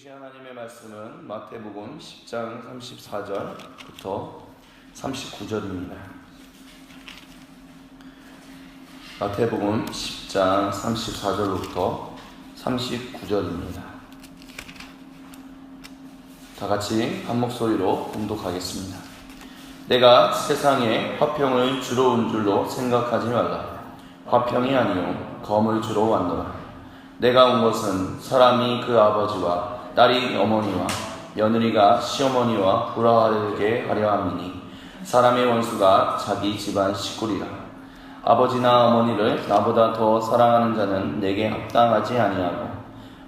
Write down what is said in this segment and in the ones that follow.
주신 하나님의 말씀은 마태복음 10장 34절부터 39절입니다. 마태복음 10장 34절부터 39절입니다. 다 같이 한 목소리로 봉독하겠습니다. 내가 세상에 화평을 주러 온 줄로 생각하지 말라. 화평이 아니요 검을 주러 왔노라. 내가 온 것은 사람이 그 아버지와 딸이 어머니와 며느리가 시어머니와 불화하게 하려 함이니 사람의 원수가 자기 집안 식구리라. 아버지나 어머니를 나보다 더 사랑하는 자는 내게 합당하지 아니하고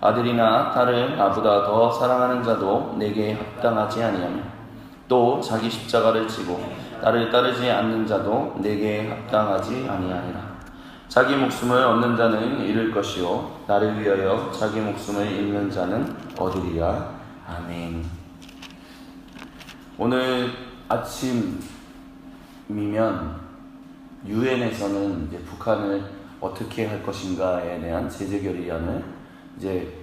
아들이나 딸을 나보다 더 사랑하는 자도 내게 합당하지 아니하며 또 자기 십자가를 지고 나를 따르지 않는 자도 내게 합당하지 아니하니라. 자기 목숨을 얻는 자는 잃을 것이요 나를 위하여 자기 목숨을 잃는 자는 얻으리라. 아멘. 오늘 아침이면 유엔에서는 이제 북한을 어떻게 할 것인가에 대한 제재 결의안을 이제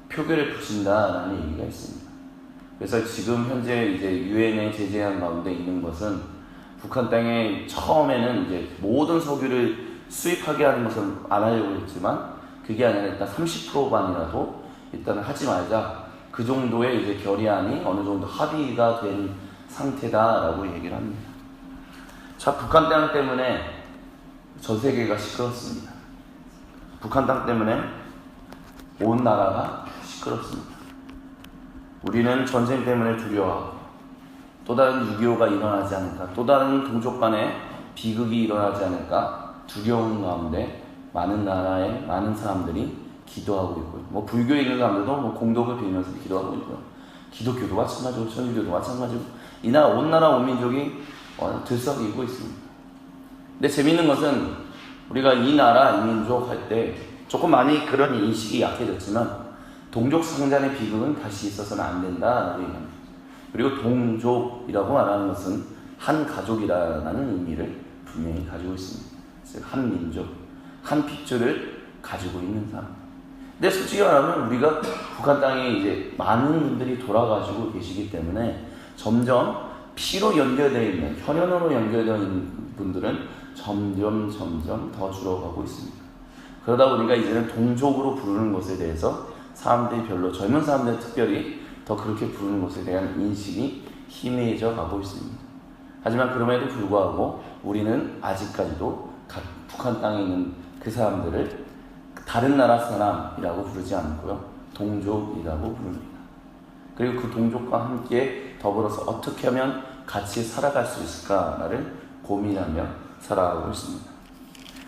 표결에 붙인다라는 얘기가 있습니다. 그래서 지금 현재 이제 유엔의 제재안 가운데 있는 것은 북한 땅에 처음에는 이제 모든 석유를 수입하게 하는 것은 안 하려고 했지만 그게 아니라 일단 30%만이라도 일단은 하지 말자. 그 정도의 이제 결의안이 어느 정도 합의가 된 상태다라고 얘기를 합니다. 자, 북한 땅 때문에 전 세계가 시끄럽습니다. 북한 땅 때문에 온 나라가 시끄럽습니다. 우리는 전쟁 때문에 두려워하고 또 다른 6.25가 일어나지 않을까, 또 다른 동족 간의 비극이 일어나지 않을까 두려운 가운데 많은 나라의 많은 사람들이 기도하고 있고요. 뭐 불교에 있는 사람들도 뭐 공덕을 빌면서 기도하고 있고요. 기독교도 마찬가지고 천주교도 마찬가지고 이 나라 온 나라 온 민족이 들썩이고 있습니다. 근데 재밌는 것은 우리가 이 나라 이 민족 할 때 조금 많이 그런 인식이 약해졌지만 동족 상잔의 비극은 다시 있어서는 안 된다라고 얘기합니다. 그리고 동족이라고 말하는 것은 한 가족이라는 의미를 분명히 가지고 있습니다. 한 민족, 한 핏줄을 가지고 있는 사람. 근데 솔직히 말하면 우리가 북한 땅에 이제 많은 분들이 돌아가시고 계시기 때문에 점점 피로 연결되어 있는, 혈연으로 연결되어 있는 분들은 점점 더 줄어가고 있습니다. 그러다 보니까 이제는 동족으로 부르는 것에 대해서 사람들이 별로, 젊은 사람들 특별히 더 그렇게 부르는 것에 대한 인식이 희미해져 가고 있습니다. 하지만 그럼에도 불구하고 우리는 아직까지도 북한 땅에 있는 그 사람들을 다른 나라 사람이라고 부르지 않고요, 동족이라고 부릅니다. 그리고 그 동족과 함께 더불어서 어떻게 하면 같이 살아갈 수 있을까를 고민하며 살아가고 있습니다.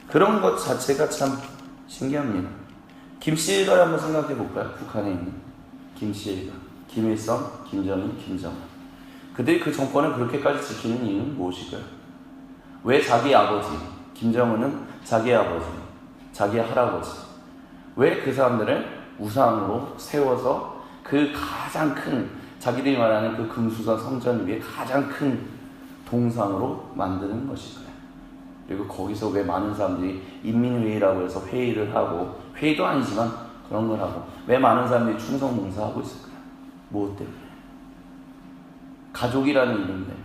그런 것 자체가 참 신기합니다. 김씨일가를 한번 생각해 볼까요? 북한에 있는 김씨일가, 김일성, 김정일, 김정은. 그들이 그 정권을 그렇게까지 지키는 이유는 무엇일까요? 왜 자기 아버지, 김정은은 자기 아버지, 자기 할아버지, 왜 그 사람들을 우상으로 세워서 그 가장 큰, 자기들이 말하는 그 금수저 성전 위에 가장 큰 동상으로 만드는 것일까요? 그리고 거기서 왜 많은 사람들이 인민회의라고 해서 회의를 하고, 회의도 아니지만 그런 걸 하고, 왜 많은 사람들이 충성봉사하고 있을까요? 무엇 때문에? 가족이라는 이름 때문에.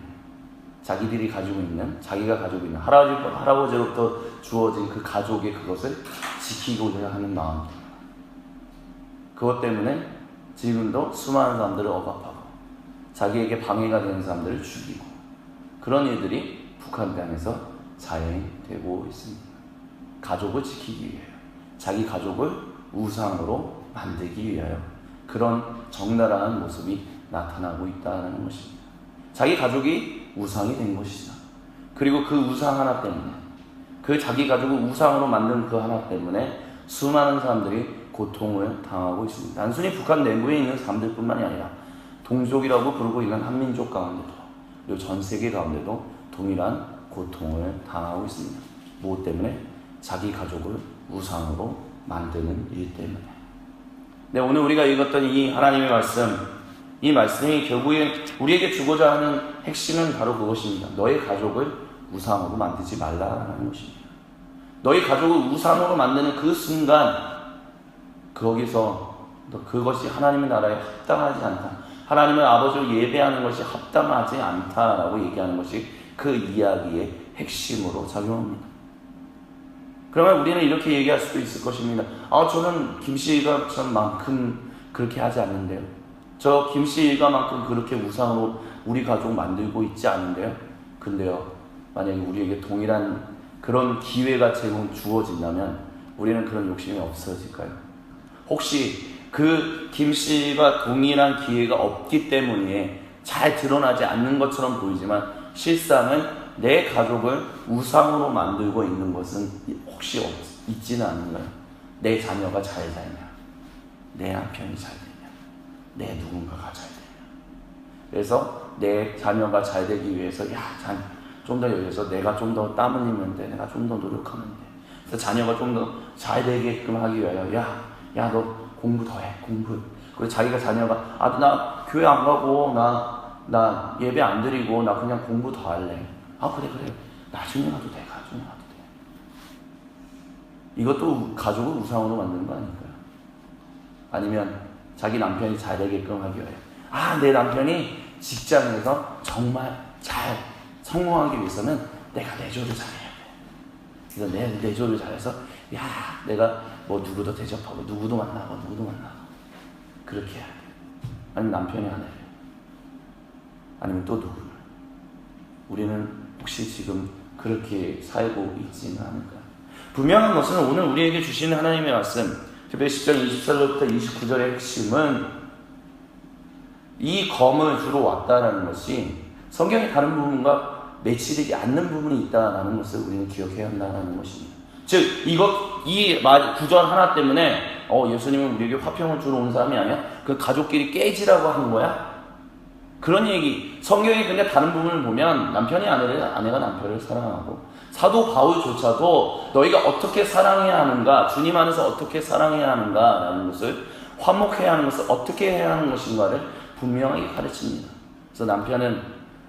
자기들이 가지고 있는, 자기가 가지고 있는 할아버지로부터 주어진 그 가족의 그것을 지키고자 하는 마음. 그것 때문에 지금도 수많은 사람들을 억압하고 자기에게 방해가 되는 사람들을 죽이고 그런 일들이 북한 땅에서 자행되고 있습니다. 가족을 지키기 위하여, 자기 가족을 우상으로 만들기 위하여 그런 적나라한 모습이 나타나고 있다는 것입니다. 자기 가족이 우상이 된 것이다. 그리고 그 우상 하나 때문에, 그 자기 가족을 우상으로 만든 그 하나 때문에 수많은 사람들이 고통을 당하고 있습니다. 단순히 북한 내부에 있는 사람들뿐만이 아니라 동족이라고 부르고 있는 한민족 가운데도, 그리고 전 세계 가운데도 동일한 고통을 당하고 있습니다. 무엇 때문에? 자기 가족을 우상으로 만드는 일 때문에. 네, 오늘 우리가 읽었던 이 하나님의 말씀, 이 말씀이 결국에 우리에게 주고자 하는 핵심은 바로 그것입니다. 너의 가족을 우상으로 만들지 말라라는 것입니다. 너희 가족을 우상으로 만드는 그 순간 거기서 그것이 하나님의 나라에 합당하지 않다. 하나님의 아버지를 예배하는 것이 합당하지 않다라고 얘기하는 것이 그 이야기의 핵심으로 작용합니다. 그러면 우리는 이렇게 얘기할 수도 있을 것입니다. 저는 김씨 일가만큼 그렇게 하지 않는데요. 저 김씨 일가만큼 그렇게 우상으로 우리 가족 만들고 있지 않은데요. 근데요, 만약에 우리에게 동일한 그런 기회가 주어진다면 우리는 그런 욕심이 없어질까요? 혹시 그 김씨가 동일한 기회가 없기 때문에 잘 드러나지 않는 것처럼 보이지만 실상은 내 가족을 우상으로 만들고 있는 것은 혹시 있지는 않는가요? 내 자녀가 잘 되냐, 내 남편이 잘 되냐, 내 누군가가 잘 되냐. 그래서 내 자녀가 잘 되기 위해서 좀 더 여기서 내가 좀 더 땀 흘리면 돼, 내가 좀 더 노력하면 돼. 그래서 자녀가 좀 더 잘 되게끔 하기 위하여 너 공부 더 해, 공부. 그리고 자기가 자녀가 나 교회 안 가고 나 예배 안 드리고 나 그냥 공부 더 할래. 그래. 나중에 가도 돼. 이것도 가족을 우상으로 만드는 거 아닐까요? 아니면 자기 남편이 잘 되게끔 하기 위해 내 남편이 직장에서 정말 잘 성공하기 위해서는 내가 내조를 잘해야 돼. 그래서 내 내조를 잘해서 내가 누구도 대접하고 누구도 만나고 그렇게 해야 돼. 아니면 남편이 안 해요. 아니면 또 누구를. 우리는 혹시 지금 그렇게 살고 있지는 않을까요? 분명한 것은 오늘 우리에게 주시는 하나님의 말씀, 특별히 10장 24절부터 29절의 핵심은 이 검을 주로 왔다라는 것이 성경의 다른 부분과 매치되지 않는 부분이 있다라는 것을 우리는 기억해야 한다는 것입니다. 즉, 이 구절 하나 때문에 예수님은 우리에게 화평을 주러 온 사람이 아니야? 그 가족끼리 깨지라고 하는 거야? 그런 얘기. 성경이 근데 다른 부분을 보면 남편이 아내가 남편을 사랑하고 사도 바울조차도 너희가 어떻게 사랑해야 하는가, 주님 안에서 어떻게 사랑해야 하는가라는 것을, 화목해야 하는 것을 어떻게 해야 하는 것인가를 분명하게 가르칩니다. 그래서 남편은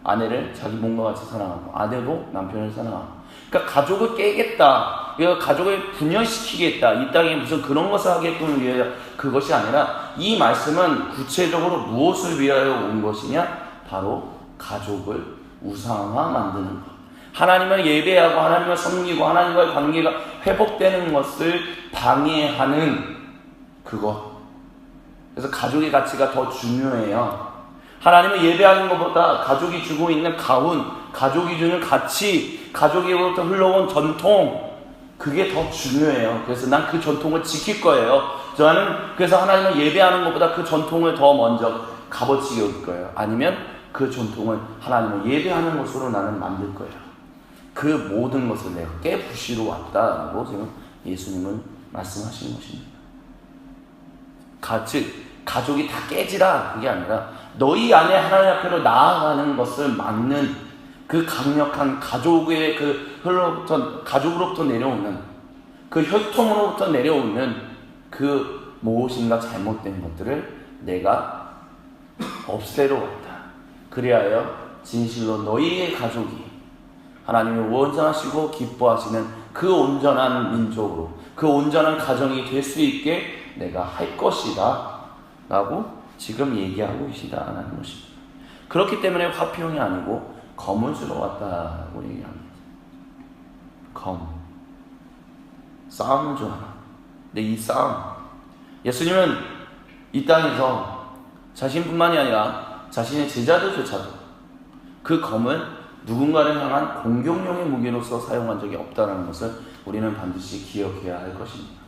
아내를 자기 몸과 같이 사랑하고 아내도 남편을 사랑하고, 그러니까 가족을 깨겠다, 가족을 분열시키겠다, 이 땅에 무슨 그런 것을 하게끔 위하여, 그것이 아니라 이 말씀은 구체적으로 무엇을 위하여 온 것이냐? 바로 가족을 우상화 만드는 것, 하나님을 예배하고 하나님을 섬기고 하나님과의 관계가 회복되는 것을 방해하는 그것. 그래서 가족의 가치가 더 중요해요. 하나님을 예배하는 것보다 가족이 주고 있는 가훈, 가족이 주는 가치, 가족으로부터 흘러온 전통, 그게 더 중요해요. 그래서 난 그 전통을 지킬 거예요. 저는 그래서 하나님을 예배하는 것보다 그 전통을 더 먼저 값어치게 여길 거예요. 아니면 그 전통을 하나님을 예배하는 것으로 나는 만들 거예요. 그 모든 것을 내가 깨부시러 왔다라고 지금 예수님은 말씀하시는 것입니다. 가족이 다 깨지라, 그게 아니라 너희 안에 하나님 앞으로 나아가는 것을 막는 그 강력한 가족의 가족으로부터 내려오는 그 혈통으로부터 내려오는 그 무엇인가 잘못된 것들을 내가 없애러 왔다. 그리하여 진실로 너희의 가족이 하나님의 온전하시고 기뻐하시는 그 온전한 민족으로, 그 온전한 가정이 될 수 있게 내가 할 것이다 라고 지금 얘기하고 계시다라는 것입니다. 그렇기 때문에 화평이 아니고 검을 주러 왔다고 얘기합니다. 싸움을 좋아하나. 근데 이 싸움, 예수님은 이 땅에서 자신뿐만이 아니라 자신의 제자들조차도 그 검을 누군가를 향한 공격용의 무기로서 사용한 적이 없다는 것을 우리는 반드시 기억해야 할 것입니다.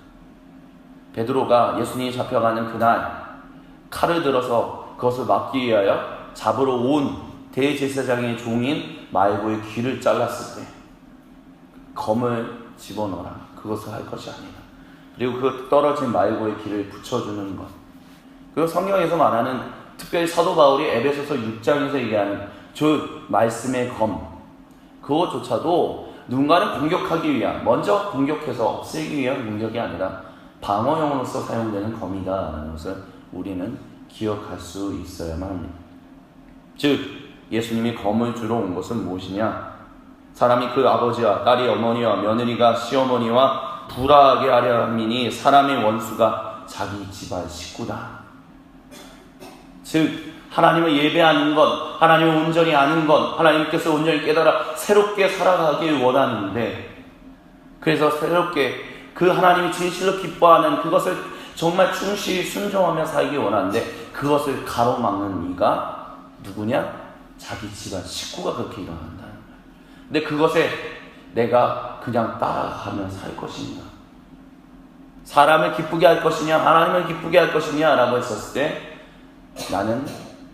베드로가 예수님이 잡혀가는 그날 칼을 들어서 그것을 막기 위하여 잡으러 온 대제사장의 종인 말고의 귀를 잘랐을 때 검을 집어넣어라, 그것을 할 것이 아니다. 그리고 그 떨어진 말고의 귀를 붙여주는 것. 그리고 성경에서 말하는, 특별히 사도 바울이 에베소서 6장에서 얘기하는 저 말씀의 검, 그것조차도 누군가를 공격하기 위한, 먼저 공격해서 없애기 위한 공격이 아니라 방어용으로서 사용되는 검이다라는 것을 우리는 기억할 수 있어야만 합니다. 즉, 예수님이 검을 주러 온 것은 무엇이냐? 사람이 그 아버지와 딸이 어머니와 며느리가 시어머니와 불화하게 하려 함이니 사람의 원수가 자기 집안 식구다. 즉 하나님을 예배하는 것, 하나님을 온전히 아는 것, 하나님께서 온전히 깨달아 새롭게 살아가길 원하는데, 그래서 새롭게 그 하나님이 진실로 기뻐하는 그것을 정말 충실히 순종하며 살기 원하는데, 그것을 가로막는 이가 누구냐? 자기 집안 식구가 그렇게 일어난다는 거예요. 근데 그것에 내가 그냥 따라가면 살 것인가? 사람을 기쁘게 할 것이냐, 하나님을 기쁘게 할 것이냐 라고 했었을 때, 나는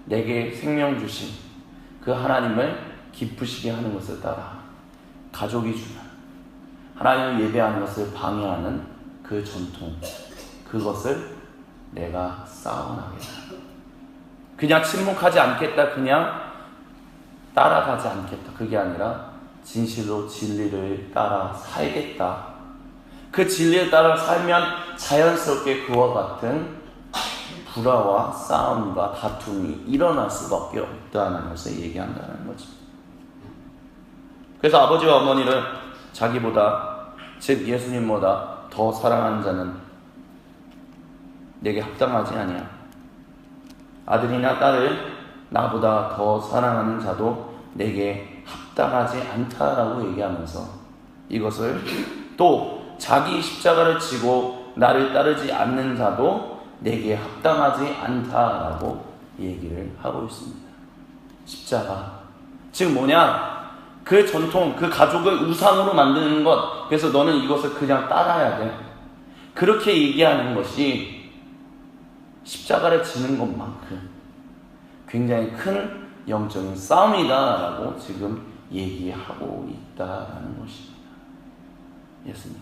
내게 생명 주신 그 하나님을 기쁘시게 하는 것을 따라 가족이 주는 하나님을 예배하는 것을 방해하는 그 전통, 그것을 내가 싸워나겠다. 그냥 침묵하지 않겠다, 그냥 따라가지 않겠다. 그게 아니라 진실로 진리를 따라 살겠다. 그 진리를 따라 살면 자연스럽게 그와 같은 불화와 싸움과 다툼이 일어날 수밖에 없다는 것을 얘기한다는 거죠. 그래서 아버지와 어머니를 자기보다, 즉 예수님보다 더 사랑하는 자는 내게 합당하지 아니야. 아들이나 딸을 나보다 더 사랑하는 자도 내게 합당하지 않다라고 얘기하면서, 이것을 또 자기 십자가를 지고 나를 따르지 않는 자도 내게 합당하지 않다라고 얘기를 하고 있습니다. 십자가, 즉 뭐냐? 그 전통, 그 가족을 우상으로 만드는 것. 그래서 너는 이것을 그냥 따라야 돼. 그렇게 얘기하는 것이 십자가를 지는 것만큼 굉장히 큰 영적인 싸움이다라고 지금 얘기하고 있다라는 것입니다. 예수님이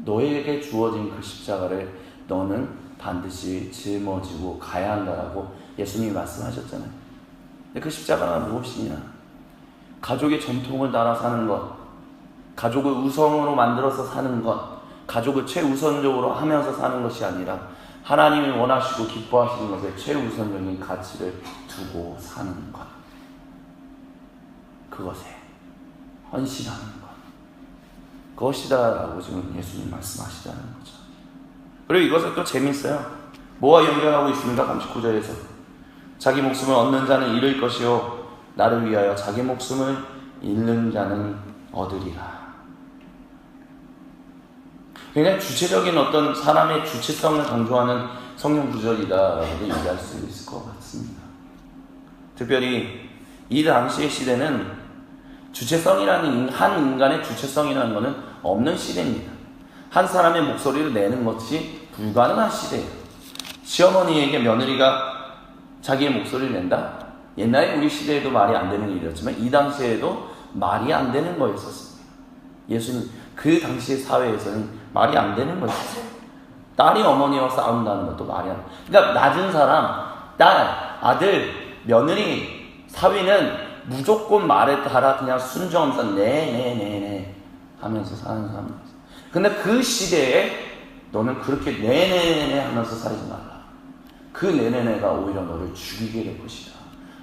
너에게 주어진 그 십자가를 너는 반드시 짊어지고 가야 한다라고 예수님이 말씀하셨잖아요. 근데 그 십자가가 무엇이냐? 가족의 전통을 따라 사는 것, 가족을 우상으로 만들어서 사는 것, 가족을 최우선적으로 하면서 사는 것이 아니라 하나님이 원하시고 기뻐하시는 것에 최우선적인 가치를 두고 사는 것, 그것에 헌신하는 것, 그것이다라고 지금 예수님 말씀하시다는 거죠. 그리고 이것은 또 재밌어요. 뭐와 연결하고 있습니까? 39절에서 자기 목숨을 얻는 자는 잃을 것이요 나를 위하여 자기 목숨을 잃는 자는 얻으리라. 굉장히 주체적인 어떤 사람의 주체성을 강조하는 성경 구절이다라고 얘기할 수 있을 것 같습니다. 특별히 이 당시의 시대는 주체성이라는, 한 인간의 주체성이라는 것은 없는 시대입니다. 한 사람의 목소리를 내는 것이 불가능한 시대예요. 시어머니에게 며느리가 자기의 목소리를 낸다? 옛날에 우리 시대에도 말이 안 되는 일이었지만 이 당시에도 말이 안 되는 거였었습니다. 예수님 그 당시의 사회에서는 말이 안 되는 거였어요. 딸이 어머니와 싸운다는 것도 말이 안 돼. 그러니까 낮은 사람, 딸, 아들, 며느리, 사위는 무조건 말에 따라 그냥 순종하면서 네네네네 하면서 사는 사람이었어요. 근데 그 시대에 너는 그렇게 네네네 하면서 살지 말라. 그 네네네가 오히려 너를 죽이게 될 것이다.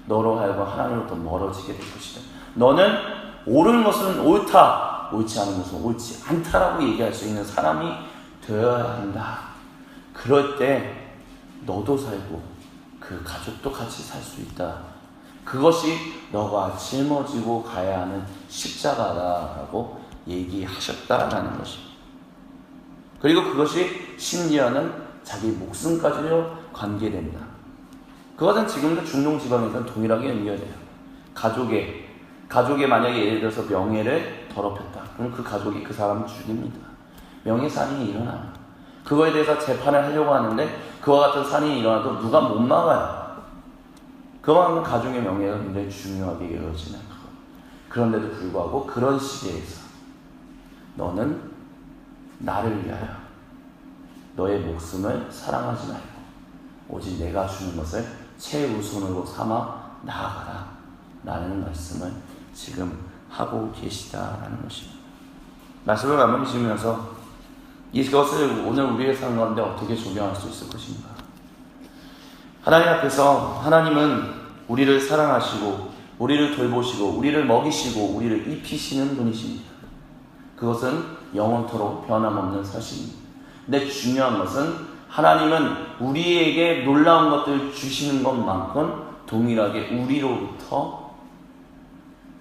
너로 하여금 하나님으로부터 멀어지게 될 것이다. 너는 옳은 것은 옳다, 옳지 않은 것은 옳지 않다라고 얘기할 수 있는 사람이 되어야 한다. 그럴 때 너도 살고 그 가족도 같이 살 수 있다. 그것이 너가 짊어지고 가야 하는 십자가다라고 얘기하셨다라는 것입니다. 그리고 그것이 심지어는 자기 목숨까지도 관계된다. 그것은 지금도 중동 지방에서는 동일하게 연결돼요. 가족의 만약에 예를 들어서 명예를 더럽혔다. 그럼 그 가족이 그 사람을 죽입니다. 명예살인이 일어나요. 그거에 대해서 재판을 하려고 하는데 그와 같은 살인이 일어나도 누가 못 막아요. 그만큼 가족의 명예가 굉장히 중요하게 여겨지는 것. 그런데도 불구하고 그런 시대에서 너는 나를 위하여 너의 목숨을 사랑하지 말고 오직 내가 주는 것을 최우선으로 삼아 나아가라 라는 말씀을 지금 하고 계시다라는 것입니다. 말씀을 마무리 지으면서 이것을 오늘 우리의 삶 가운데 어떻게 적용할 수 있을 것인가. 하나님 앞에서 하나님은 우리를 사랑하시고 우리를 돌보시고 우리를 먹이시고 우리를 입히시는 분이십니다. 그것은 영원토록 변함없는 사실입니다. 근데 중요한 것은 하나님은 우리에게 놀라운 것들을 주시는 것만큼 동일하게 우리로부터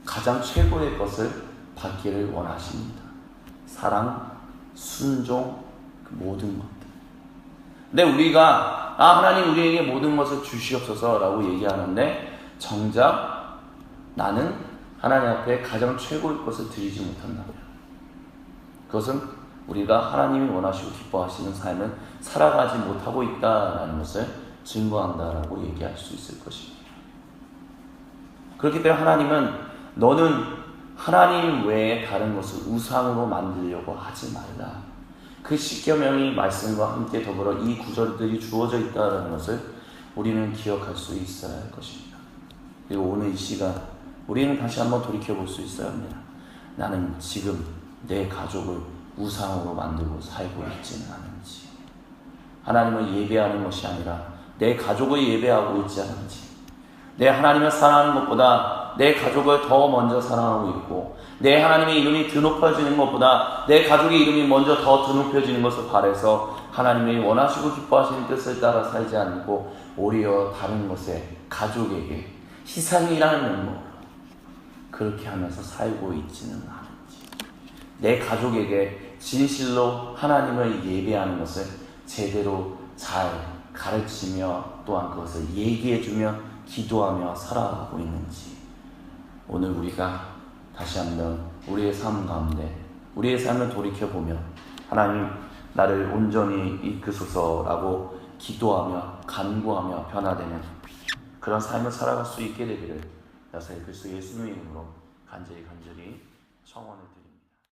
가장 최고의 것을 받기를 원하십니다. 사랑, 순종, 그 모든 것들. 근데 우리가 하나님 우리에게 모든 것을 주시옵소서 라고 얘기하는데 정작 나는 하나님 앞에 가장 최고의 것을 드리지 못한다면 그것은 우리가 하나님이 원하시고 기뻐하시는 삶을 살아가지 못하고 있다라는 것을 증거한다라고 얘기할 수 있을 것입니다. 그렇기 때문에 하나님은 너는 하나님 외에 다른 것을 우상으로 만들려고 하지 말라. 그 십계명의 말씀과 함께 더불어 이 구절들이 주어져 있다는 것을 우리는 기억할 수 있어야 할 것입니다. 그리고 오늘 이 시간 우리는 다시 한번 돌이켜볼 수 있어야 합니다. 나는 지금 내 가족을 우상으로 만들고 살고 있지는 않은지, 하나님을 예배하는 것이 아니라 내 가족을 예배하고 있지 않은지, 내 하나님을 사랑하는 것보다 내 가족을 더 먼저 사랑하고 있고, 내 하나님의 이름이 드높여지는 것보다 내 가족의 이름이 먼저 더 드높여지는 것을 바라서 하나님이 원하시고 기뻐하시는 뜻을 따라 살지 않고 오히려 다른 것에 가족에게 희생이라는 면모로 그렇게 하면서 살고 있지는 않은지, 내 가족에게 진실로 하나님을 예배하는 것을 제대로 잘 가르치며 또한 그것을 얘기해주며 기도하며 살아가고 있는지, 오늘 우리가 다시 한번 우리의 삶 가운데 우리의 삶을 돌이켜보며 하나님 나를 온전히 이끄소서라고 기도하며 간구하며 변화되는 그런 삶을 살아갈 수 있게 되기를 나사의 그리스도 예수님의 이름으로 간절히 청원을 드립니다.